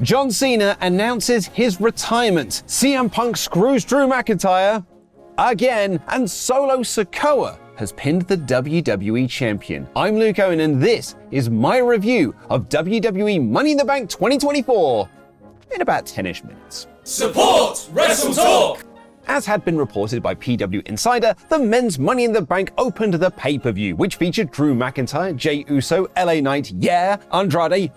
John Cena announces his retirement. CM Punk screws Drew McIntyre again, and Solo Sikoa has pinned the WWE Champion. I'm Luke Owen, and this is my review of WWE Money in the Bank 2024 in about 10-ish minutes. Support WrestleTalk! As had been reported by PW Insider, the men's Money in the Bank opened the pay-per-view, which featured Drew McIntyre, Jey Uso, LA Knight, Andrade,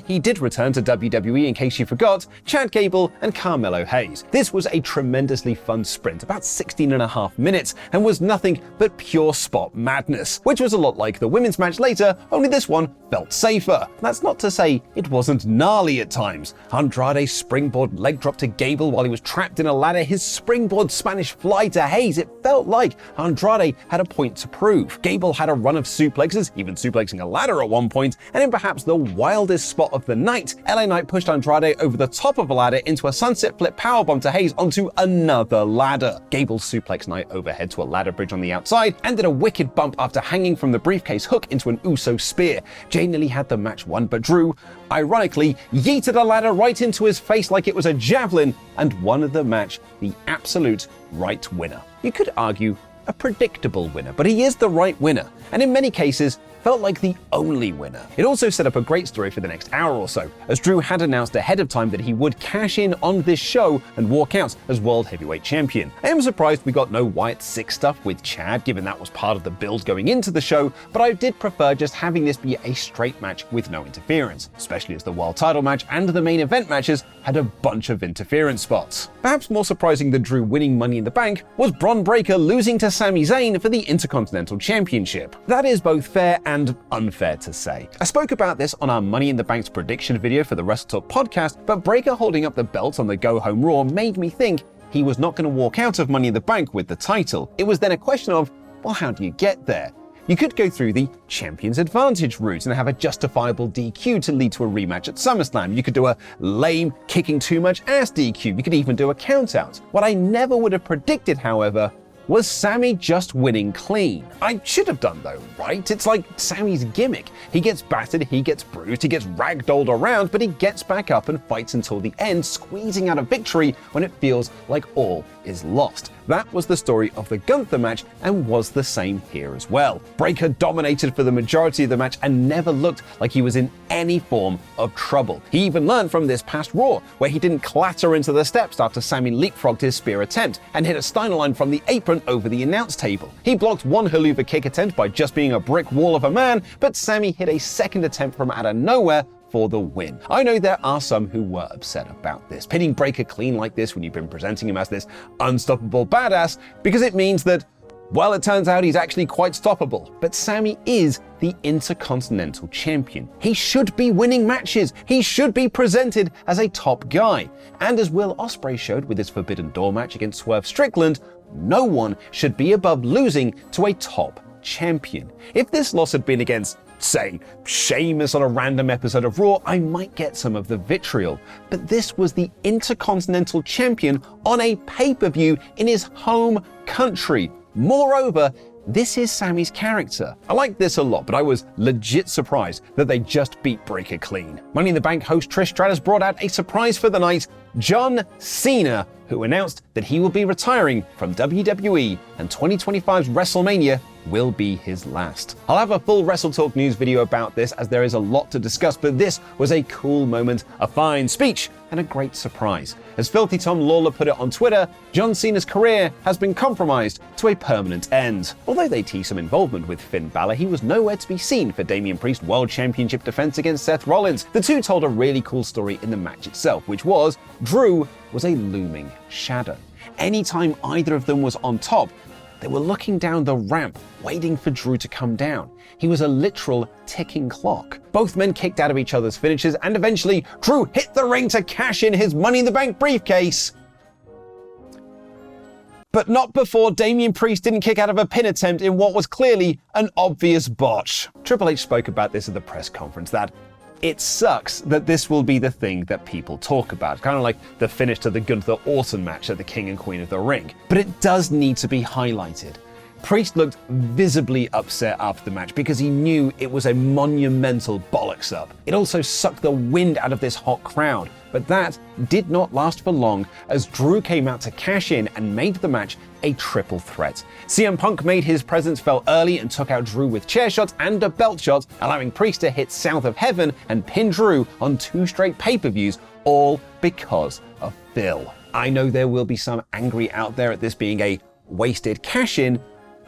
he did return to WWE in case you forgot, Chad Gable, and Carmelo Hayes. This was a tremendously fun sprint, about 16.5 minutes, and was nothing but pure spot madness, which was a lot like the women's match later, only this one felt safer. That's not to say it wasn't gnarly at times. Andrade's springboard leg drop to Gable while he was trapped in a ladder, his springboard Spanish fly to Hayes. It felt like Andrade had a point to prove. Gable had a run of suplexes, even suplexing a ladder at one point, and in perhaps the wildest spot of the night, LA Knight pushed Andrade over the top of a ladder into a sunset flip powerbomb to Hayes onto another ladder. Gable suplexed Knight overhead to a ladder bridge on the outside and did a wicked bump after hanging from the briefcase hook into an Uso spear. Jey nearly had the match won, but Drew, ironically, yeeted a ladder right into his face like it was a javelin and won the match, the absolute right winner. You could argue a predictable winner, but he is the right winner, and in many cases felt like the only winner. It also set up a great story for the next hour or so, as Drew had announced ahead of time that he would cash in on this show and walk out as World Heavyweight Champion. I am surprised we got no Wyatt Six stuff with Chad, given that was part of the build going into the show, but I did prefer just having this be a straight match with no interference, especially as the World Title match and the main event matches had a bunch of interference spots. Perhaps more surprising than Drew winning Money in the Bank was Bron Breakker losing to Sami Zayn for the Intercontinental Championship. That is both fair and unfair to say. I spoke about this on our Money in the Bank's prediction video for the WrestleTalk podcast, but Breakker holding up the belt on the Go Home Raw made me think he was not going to walk out of Money in the Bank with the title. It was then a question of, well, how do you get there? You could go through the Champion's Advantage route and have a justifiable DQ to lead to a rematch at SummerSlam. You could do a lame, kicking too much ass DQ. You could even do a countout. What I never would have predicted, however, was Sami just winning clean. I should have done though, right? It's like Sami's gimmick. He gets battered, he gets bruised, he gets ragdolled around, but he gets back up and fights until the end, squeezing out a victory when it feels like all is lost. That was the story of the Gunther match and was the same here as well. Breakker dominated for the majority of the match and never looked like he was in any form of trouble. He even learned from this past Raw, where he didn't clatter into the steps after Sami leapfrogged his spear attempt and hit a Steiner line from the apron over the announce table. He blocked one haluva kick attempt by just being a brick wall of a man, but Sami hit a second attempt from out of nowhere for the win. I know there are some who were upset about this, pinning Breakker clean like this when you've been presenting him as this unstoppable badass, because it means that, well, it turns out he's actually quite stoppable. But Sami is the Intercontinental Champion. He should be winning matches. He should be presented as a top guy. And as Will Ospreay showed with his Forbidden Door match against Swerve Strickland, no one should be above losing to a top champion. If this loss had been against, say, Sheamus on a random episode of Raw, I might get some of the vitriol. But this was the Intercontinental Champion on a pay-per-view in his home country. Moreover, this is Sami's character. I like this a lot, but I was legit surprised that they just beat Breakker clean. Money in the Bank host Trish Stratus brought out a surprise for the night, John Cena, who announced that he will be retiring from WWE and 2025's WrestleMania will be his last. I'll have a full WrestleTalk news video about this, as there is a lot to discuss, but this was a cool moment, a fine speech, and a great surprise. As Filthy Tom Lawler put it on Twitter, John Cena's career has been compromised to a permanent end. Although they teased some involvement with Finn Balor, he was nowhere to be seen for Damian Priest's World Championship defense against Seth Rollins. The two told a really cool story in the match itself, which was Drew was a looming shadow. Anytime either of them was on top, they were looking down the ramp, waiting for Drew to come down. He was a literal ticking clock. Both men kicked out of each other's finishes, and eventually, Drew hit the ring to cash in his Money in the Bank briefcase. But not before Damian Priest didn't kick out of a pin attempt in what was clearly an obvious botch. Triple H spoke about this at the press conference, that it sucks that this will be the thing that people talk about, kind of like the finish to the Gunther Orton match at the King and Queen of the Ring. But it does need to be highlighted. Priest looked visibly upset after the match because he knew it was a monumental bollocks up. It also sucked the wind out of this hot crowd, but that did not last for long as Drew came out to cash in and made the match a triple threat. CM Punk made his presence felt early and took out Drew with chair shots and a belt shot, allowing Priest to hit South of Heaven and pin Drew on 2 straight pay-per-views, all because of Phil. I know there will be some angry out there at this being a wasted cash-in,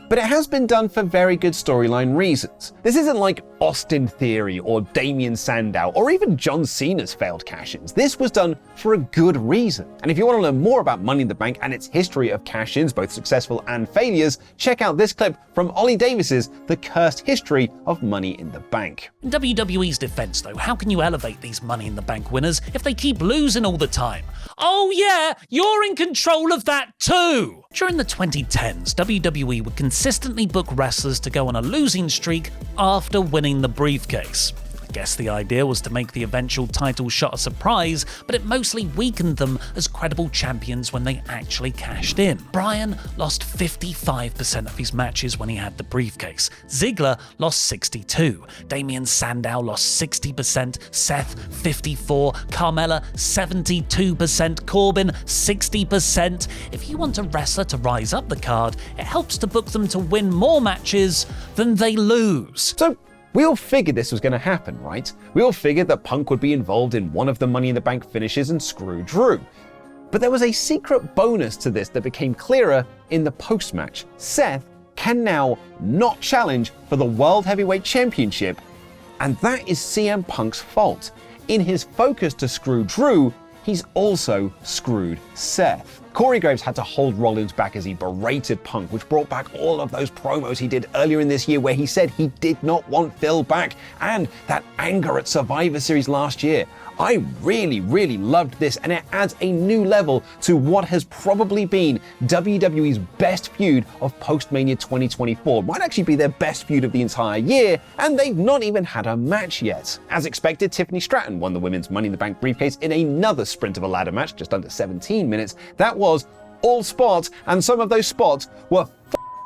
but it has been done for very good storyline reasons. This isn't like Austin Theory or Damien Sandow or even John Cena's failed cash-ins. This was done for a good reason. And if you want to learn more about Money in the Bank and its history of cash-ins, both successful and failures, check out this clip from Ollie Davis's The Cursed History of Money in the Bank. In WWE's defense though, how can you elevate these Money in the Bank winners if they keep losing all the time? Oh yeah, you're in control of that too! During the 2010s, WWE would consistently book wrestlers to go on a losing streak after winning the briefcase. I guess the idea was to make the eventual title shot a surprise, but it mostly weakened them as credible champions when they actually cashed in. Bryan lost 55% of his matches when he had the briefcase. Ziggler lost 62%. Damien Sandow lost 60%. Seth 54%. Carmella 72%. Corbin 60%. If you want a wrestler to rise up the card, it helps to book them to win more matches than they lose. So, we all figured this was going to happen, right? We all figured that Punk would be involved in one of the Money in the Bank finishes and screw Drew. But there was a secret bonus to this that became clearer in the post-match. Seth can now not challenge for the World Heavyweight Championship, and that is CM Punk's fault. In his focus to screw Drew, he's also screwed Seth. Corey Graves had to hold Rollins back as he berated Punk, which brought back all of those promos he did earlier in this year where he said he did not want Phil back, and that anger at Survivor Series last year. I really loved this, and it adds a new level to what has probably been WWE's best feud of post-Mania 2024. It might actually be their best feud of the entire year, and they've not even had a match yet. As expected, Tiffany Stratton won the Women's Money in the Bank briefcase in another sprint of a ladder match, just under 17 minutes. That was all spots, and some of those spots were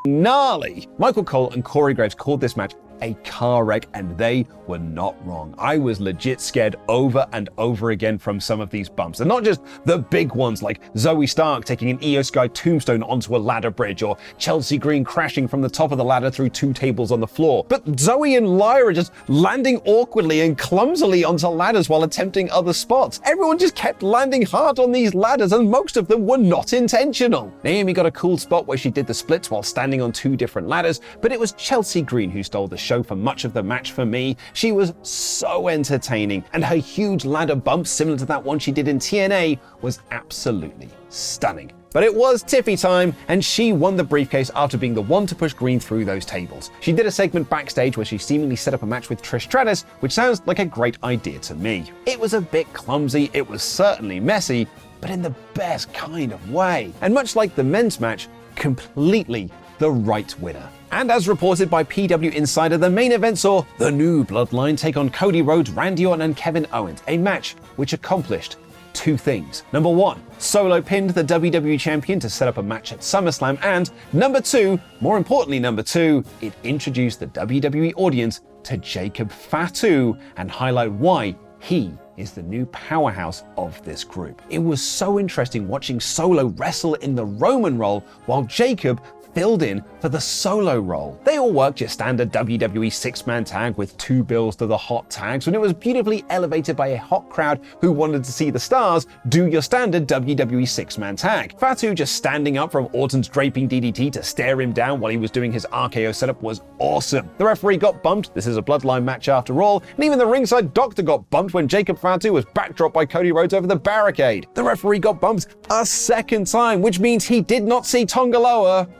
gnarly. Michael Cole and Corey Graves called this match a car wreck, and they were not wrong. I was legit scared over and over again from some of these bumps. And not just the big ones like Zoe Stark taking an Io Sky tombstone onto a ladder bridge, or Chelsea Green crashing from the top of the ladder through 2 tables on the floor, but Zoe and Lyra just landing awkwardly and clumsily onto ladders while attempting other spots. Everyone just kept landing hard on these ladders, and most of them were not intentional. Naomi got a cool spot where she did the splits while standing on 2 different ladders, but it was Chelsea Green who stole the show for much of the match for me. She was so entertaining, and her huge ladder bump, similar to that one she did in TNA, was absolutely stunning. But it was Tiffy time, and she won the briefcase after being the one to push Green through those tables. She did a segment backstage where she seemingly set up a match with Trish Stratus, which sounds like a great idea to me. It was a bit clumsy, it was certainly messy, but in the best kind of way. And much like the men's match, completely the right winner. And as reported by PW Insider, the main event saw the new Bloodline take on Cody Rhodes, Randy Orton, and Kevin Owens, a match which accomplished 2 things. Number 1, Solo pinned the WWE Champion to set up a match at SummerSlam, and number 2, more importantly number 2, it introduced the WWE audience to Jacob Fatu and highlight why he is the new powerhouse of this group. It was so interesting watching Solo wrestle in the Roman role while Jacob filled in for the Solo role. They all worked your standard WWE 6-man tag with 2 bills to the hot tags, when it was beautifully elevated by a hot crowd who wanted to see the stars do your standard WWE 6-man tag. Fatu just standing up from Orton's draping DDT to stare him down while he was doing his RKO setup was awesome. The referee got bumped, this is a Bloodline match after all, and even the ringside doctor got bumped when Jacob Fatu was backdropped by Cody Rhodes over the barricade. The referee got bumped a second time, which means he did not see Tongaloa.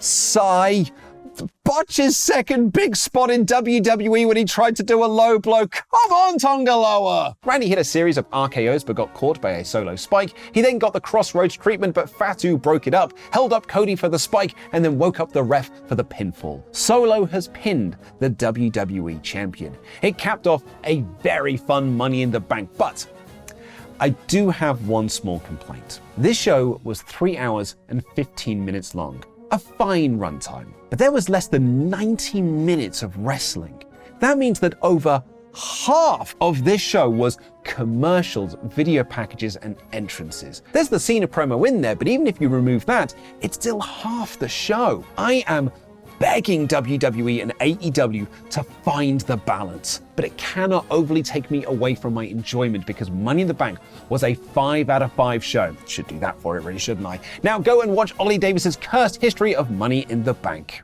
Sigh. Botch's second big spot in WWE when he tried to do a low blow. Come on, Tongaloa! Randy hit a series of RKOs but got caught by a Solo spike. He then got the Crossroads treatment, but Fatu broke it up, held up Cody for the spike, and then woke up the ref for the pinfall. Solo has pinned the WWE Champion. It capped off a very fun Money in the Bank, but I do have one small complaint. This show was 3 hours and 15 minutes long. a fine runtime. But there was less than 90 minutes of wrestling. That means that over half of this show was commercials, video packages, and entrances. There's the Cena promo in there, but even if you remove that, it's still half the show. I am begging WWE and AEW to find the balance, but it cannot overly take me away from my enjoyment because Money in the Bank was a 5 out of 5 show. Should do that for it, really, shouldn't I? Now go and watch Ollie Davis's cursed history of Money in the Bank.